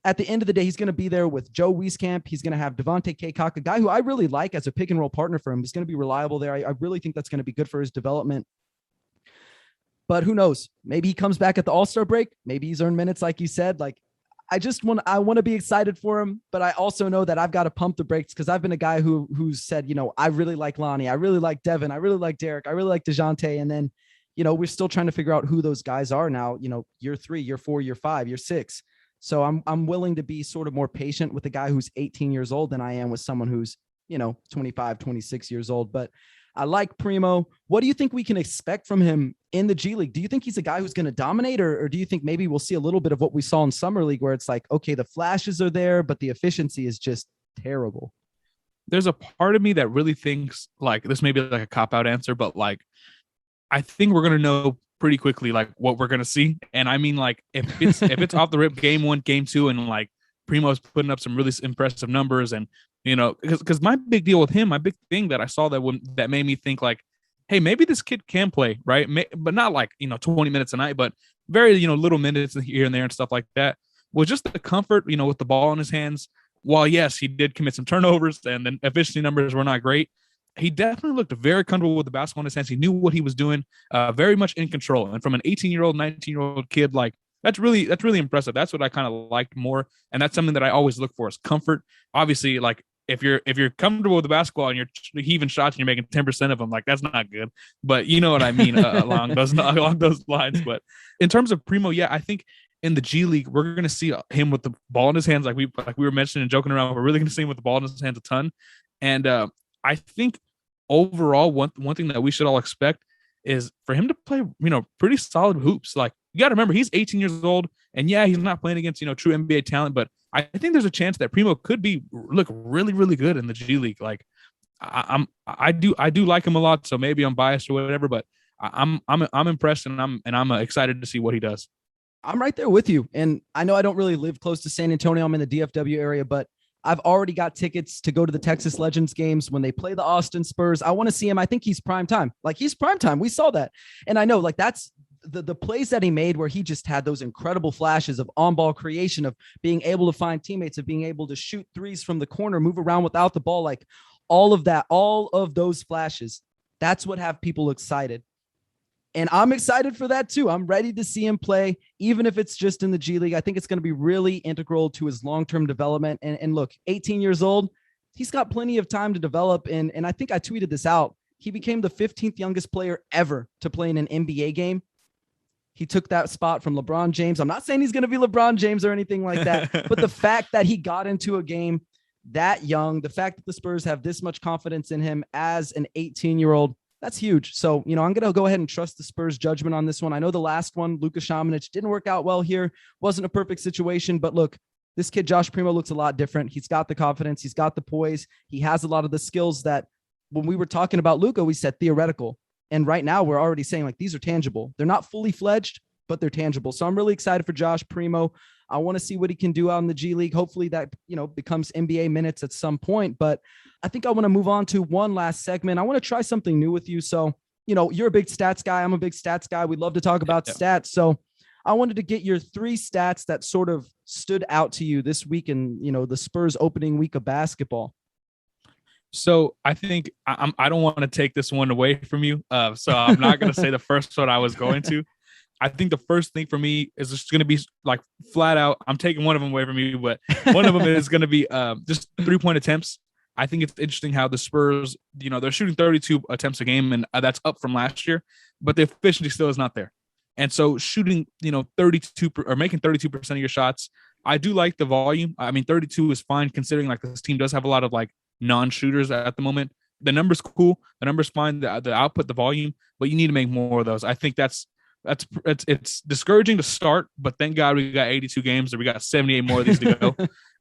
at the end of the day, he's going to be there with Joe Wieskamp. He's going to have Devontae Kaycock, a guy who I really like as a pick and roll partner for him. He's going to be reliable there. I really think that's going to be good for his development. But who knows? Maybe he comes back at the All-Star break. Maybe he's earned minutes, like you said. Like, I want to be excited for him, but I also know that I've got to pump the brakes, because I've been a guy who's said, you know, I really like Lonnie. I really like Devin. I really like Derek. I really like DeJounte. And then, you know, we're still trying to figure out who those guys are now, you know, year 3, year 4, year 5, year 6. So I'm willing to be sort of more patient with a guy who's 18 years old than I am with someone who's, you know, 25, 26 years old. But I like Primo. What do you think we can expect from him in the G League? Do you think he's a guy who's going to dominate, or do you think maybe we'll see a little bit of what we saw in Summer League, where it's like, okay, the flashes are there, but the efficiency is just terrible? There's a part of me that really thinks, like, this may be like a cop-out answer, but like, I think we're going to know pretty quickly, like, what we're going to see. And I mean, like, if it's off the rip, game 1, game 2, and like Primo's putting up some really impressive numbers, and, you know, because my big deal with him, my big thing that I saw that made me think like, hey, maybe this kid can play, right? But not like, you know, 20 minutes a night, but very, you know, little minutes here and there and stuff like that, was just the comfort, you know, with the ball in his hands. While yes, he did commit some turnovers and then efficiency numbers were not great, he definitely looked very comfortable with the basketball in his hands. He knew what he was doing, very much in control. And from an 18-year-old, 19-year-old kid, like, that's really impressive. That's what I kind of liked more. And that's something that I always look for, is comfort. Obviously, like, if you're comfortable with the basketball and you're heaving shots and you're making 10% of them, like, that's not good. But you know what I mean, along those lines. But in terms of Primo, yeah, I think in the G League, we're going to see him with the ball in his hands, like we were mentioning and joking around. We're really going to see him with the ball in his hands a ton. And I think overall, one thing that we should all expect is for him to play, you know, pretty solid hoops. Like, you got to remember, he's 18 years old, and yeah, he's not playing against, you know, true NBA talent, but I think there's a chance that Primo could look really, really good in the G League. Like, I do like him a lot, so maybe I'm biased or whatever, but I'm impressed, and I'm excited to see what he does. I'm right there with you, and I know I don't really live close to San Antonio. I'm in the DFW area, but I've already got tickets to go to the Texas Legends games when they play the Austin Spurs. I want to see him. I think he's prime time. Like, he's prime time. We saw that, and I know, like, that's the plays that he made, where he just had those incredible flashes of on-ball creation, of being able to find teammates, of being able to shoot threes from the corner, move around without the ball, like all of that, all of those flashes. That's what have people excited. And I'm excited for that too. I'm ready to see him play, even if it's just in the G League. I think it's going to be really integral to his long-term development. And look, 18 years old, he's got plenty of time to develop. And I think I tweeted this out. He became the 15th youngest player ever to play in an NBA game. He took that spot from LeBron James. I'm not saying he's going to be LeBron James or anything like that, but the fact that he got into a game that young, the fact that the Spurs have this much confidence in him as an 18-year-old, that's huge. So, you know, I'm going to go ahead and trust the Spurs' judgment on this one. I know the last one, Luka Šamanić, didn't work out well here. Wasn't a perfect situation, but look, this kid, Josh Primo, looks a lot different. He's got the confidence. He's got the poise. He has a lot of the skills that when we were talking about Luka, we said theoretical. And right now we're already saying like these are tangible. They're not fully fledged, but they're tangible. So I'm really excited for Josh Primo. I want to see what he can do out in the G League. Hopefully that, becomes NBA minutes at some point. But I think I want to move on to one last segment. I want to try something new with you. So, you're a big stats guy. I'm a big stats guy. We love to talk about stats. So I wanted to get your 3 stats that sort of stood out to you this week in, the Spurs opening week of basketball. So I think I don't want to take this one away from you. So I'm not going to say the first one I was going to. I think the first thing for me is just going to be like flat out. I'm taking one of them away from you, but one of them is going to be just 3-point attempts. I think it's interesting how the Spurs, they're shooting 32 attempts a game, and that's up from last year, but the efficiency still is not there. And so shooting, 32 or making 32% of your shots, I do like the volume. I mean, 32 is fine considering like this team does have a lot of like non-shooters at the moment. The number's cool. The number's fine. The output, the volume, but you need to make more of those. I think it's discouraging to start, but thank God we got 82 games and we got 78 more of these to go.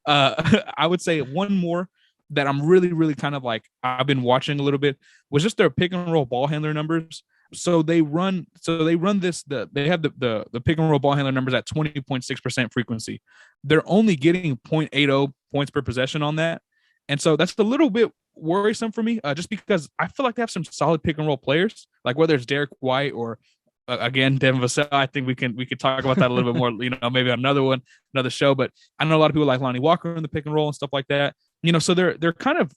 I would say one more that I'm really, really kind of like I've been watching a little bit was just their pick and roll ball handler numbers. So they run this. They have the pick and roll ball handler numbers at 20.6% frequency. They're only getting 0.80 points per possession on that, and so that's a little bit worrisome for me. Just because I feel like they have some solid pick and roll players, like whether it's Derek White or again Devin Vassell. I think we could talk about that a little bit more. Maybe another show. But I know a lot of people like Lonnie Walker in the pick and roll and stuff like that. So they're kind of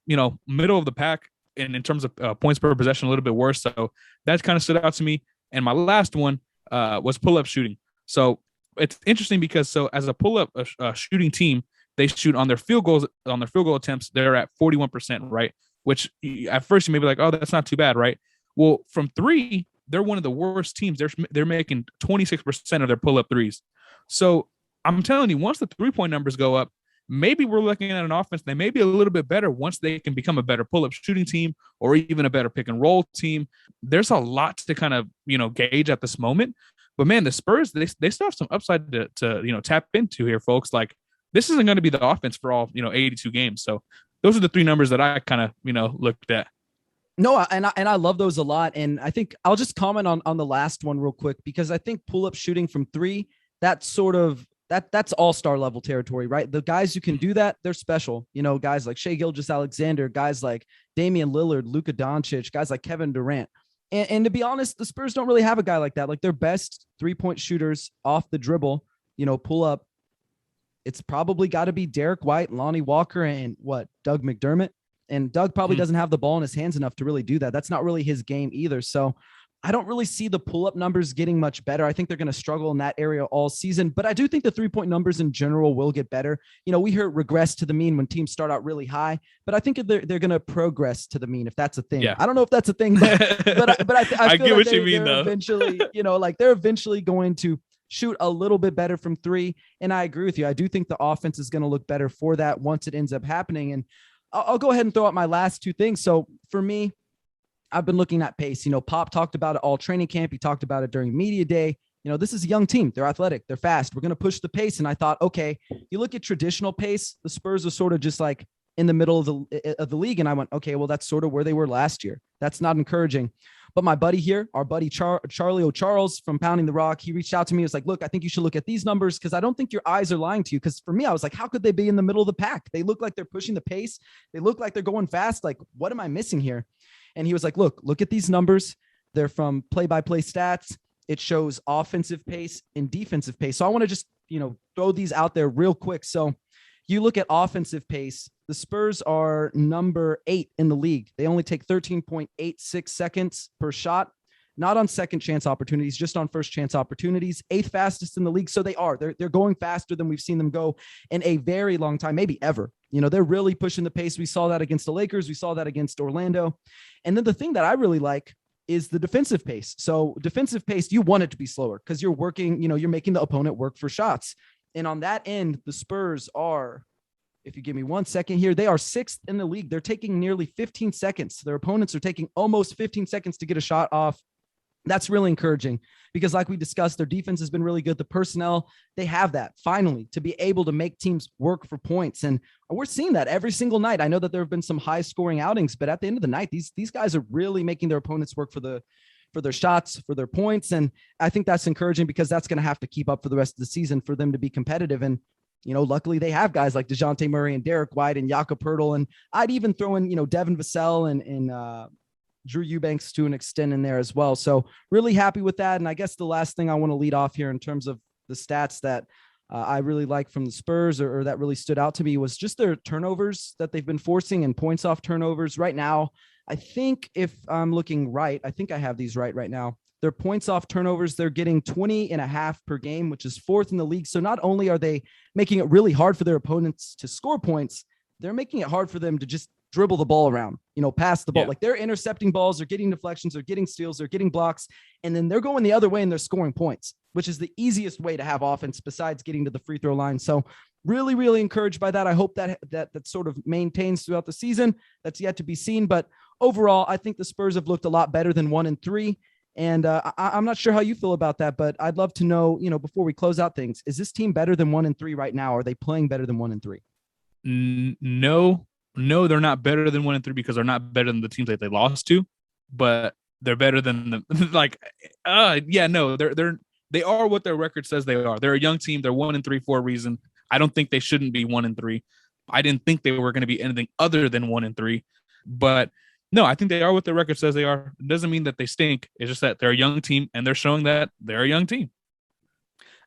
middle of the pack. In terms of points per possession, a little bit worse. So that kind of stood out to me. And my last one was pull-up shooting. So it's interesting because as a pull-up shooting team, they shoot on their field goal attempts. They're at 41%, right? Which at first you may be like, oh, that's not too bad, right? Well, from 3, they're one of the worst teams. They're making 26% of their pull-up threes. So I'm telling you, once the 3-point numbers go up, maybe we're looking at an offense that may be a little bit better once they can become a better pull-up shooting team or even a better pick and roll team. There's a lot to kind of, gauge at this moment. But man, the Spurs, they still have some upside to tap into here, folks. Like this isn't going to be the offense for all, 82 games. So those are the 3 numbers that I kind of, looked at. No, and I love those a lot. And I think I'll just comment on the last one real quick, because I think pull-up shooting from 3, that's sort of, that's all-star level territory, right? The guys who can do that, they're special. Guys like Shai Gilgeous-Alexander, guys like Damian Lillard, Luka Doncic, guys like Kevin Durant. And to be honest, the Spurs don't really have a guy like that. Like their best 3-point shooters off the dribble, pull up. It's probably got to be Derek White, Lonnie Walker, and Doug McDermott. And Doug probably doesn't have the ball in his hands enough to really do that. That's not really his game either. So I don't really see the pull-up numbers getting much better. I think they're going to struggle in that area all season, but I do think the 3-point numbers in general will get better. We hear regress to the mean when teams start out really high, but I think they're going to progress to the mean, if that's a thing. Yeah. I don't know if that's a thing, but I feel get what you mean though. Eventually, they're eventually going to shoot a little bit better from 3. And I agree with you. I do think the offense is going to look better for that once it ends up happening. And I'll go ahead and throw out my last 2 things. So for me, I've been looking at pace. Pop talked about it all training camp. He talked about it during media day. This is a young team. They're athletic. They're fast. We're going to push the pace. And I thought, okay, you look at traditional pace, the Spurs are sort of just like in the middle of the league. And I went, okay, well, that's sort of where they were last year. That's not encouraging. But my buddy here, our buddy Charlie O'Charles from Pounding the Rock, he reached out to me. He was like, look, I think you should look at these numbers because I don't think your eyes are lying to you. Because for me, I was like, how could they be in the middle of the pack? They look like they're pushing the pace. They look like they're going fast. Like, what am I missing here? And he was like, look at these numbers. They're from play-by-play stats. It shows offensive pace and defensive pace. So I want to just, throw these out there real quick. So you look at offensive pace, the Spurs are number 8 in the league. They only take 13.86 seconds per shot, not on second chance opportunities, just on first chance opportunities, 8th fastest in the league. So they're going faster than we've seen them go in a very long time, maybe ever. They're really pushing the pace. We saw that against the Lakers. We saw that against Orlando. And then the thing that I really like is the defensive pace. So defensive pace, you want it to be slower because you're working, you're making the opponent work for shots. And on that end, the Spurs are, if you give me 1 second here, they are 6th in the league. They're taking nearly 15 seconds. Their opponents are taking almost 15 seconds to get a shot off. That's really encouraging because like we discussed, their defense has been really good. The personnel, they have that finally to be able to make teams work for points. And we're seeing that every single night. I know that there have been some high scoring outings, but at the end of the night, these guys are really making their opponents work for their shots, for their points. And I think that's encouraging because that's going to have to keep up for the rest of the season for them to be competitive. And, luckily they have guys like DeJounte Murray and Derek White and Jakob Poeltl. And I'd even throw in, Devin Vassell and Drew Eubanks to an extent in there as well. So really happy with that. And I guess the last thing I want to lead off here in terms of the stats that I really like from the Spurs or that really stood out to me was just their turnovers that they've been forcing and points off turnovers right now. I think if I'm looking right, I think I have these right now. Their points off turnovers, they're getting 20.5 per game, which is fourth in the league. So not only are they making it really hard for their opponents to score points, they're making it hard for them to just dribble the ball around, pass the ball. Yeah. Like they're intercepting balls, they're getting deflections, they're getting steals, they're getting blocks, and then they're going the other way and they're scoring points, which is the easiest way to have offense besides getting to the free throw line. So really, really encouraged by that. I hope that sort of maintains throughout the season. That's yet to be seen. But overall, I think the Spurs have looked a lot better than 1-3. And I'm not sure how you feel about that, but I'd love to know, before we close out things, is this team better than 1-3 right now? Are they playing better than 1-3? No, they're not better than 1-3 because they're not better than the teams that they lost to, but they're better than the they are what their record says they are. They're a young team. They're 1-3 for a reason. I don't think they shouldn't be 1-3. I didn't think they were going to be anything other than 1-3, but no, I think they are what their record says they are. It doesn't mean that they stink. It's just that they're a young team and they're showing that they're a young team.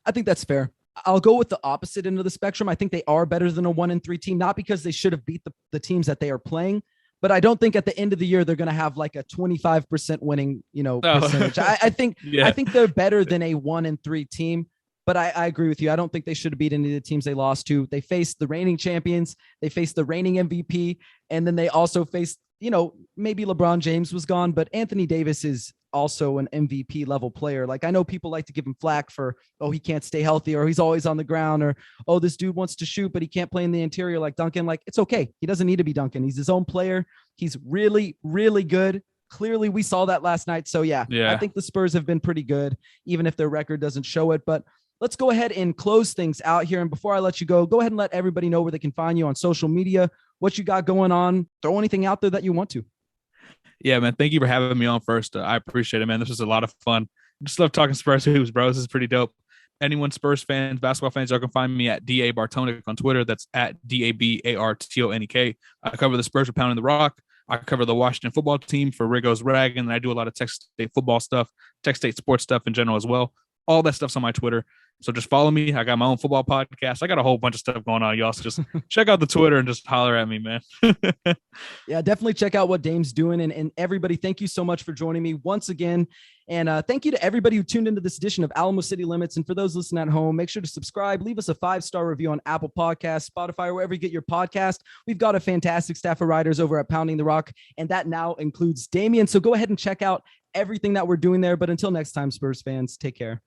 I think that's fair. I'll go with the opposite end of the spectrum. I think they are better than a 1-3 team, not because they should have beat the teams that they are playing, but I don't think at the end of the year, they're going to have like a 25% winning, percentage. I think they're better than a 1-3 team, but I agree with you. I don't think they should have beat any of the teams they lost to. They faced the reigning champions. They faced the reigning MVP. And then they also faced, maybe LeBron James was gone, but Anthony Davis is also an MVP level player. Like I know people like to give him flack for, he can't stay healthy or he's always on the ground or, this dude wants to shoot, but he can't play in the interior like Duncan. Like it's okay. He doesn't need to be Duncan. He's his own player. He's really, really good. Clearly we saw that last night. So yeah, I think the Spurs have been pretty good, even if their record doesn't show it, but let's go ahead and close things out here. And before I let you go ahead and let everybody know where they can find you on social media, what you got going on, throw anything out there that you want to. Yeah, man. Thank you for having me on first. I appreciate it, man. This was a lot of fun. Just love talking Spurs hoops, bro. This is pretty dope. Anyone Spurs fans, basketball fans, y'all can find me at DA Bartonek on Twitter. That's at DABARTONEK. I cover the Spurs for Pounding the Rock. I cover the Washington football team for Rigo's Rag, and I do a lot of Texas State football stuff, Texas State sports stuff in general as well. All that stuff's on my Twitter. So just follow me. I got my own football podcast. I got a whole bunch of stuff going on, y'all. So just check out the Twitter and just holler at me, man. Yeah, definitely check out what Dame's doing. And everybody, thank you so much for joining me once again. And thank you to everybody who tuned into this edition of Alamo City Limits. And for those listening at home, make sure to subscribe. Leave us a 5-star review on Apple Podcasts, Spotify, or wherever you get your podcast. We've got a fantastic staff of writers over at Pounding the Rock, and that now includes Damien. So go ahead and check out everything that we're doing there. But until next time, Spurs fans, take care.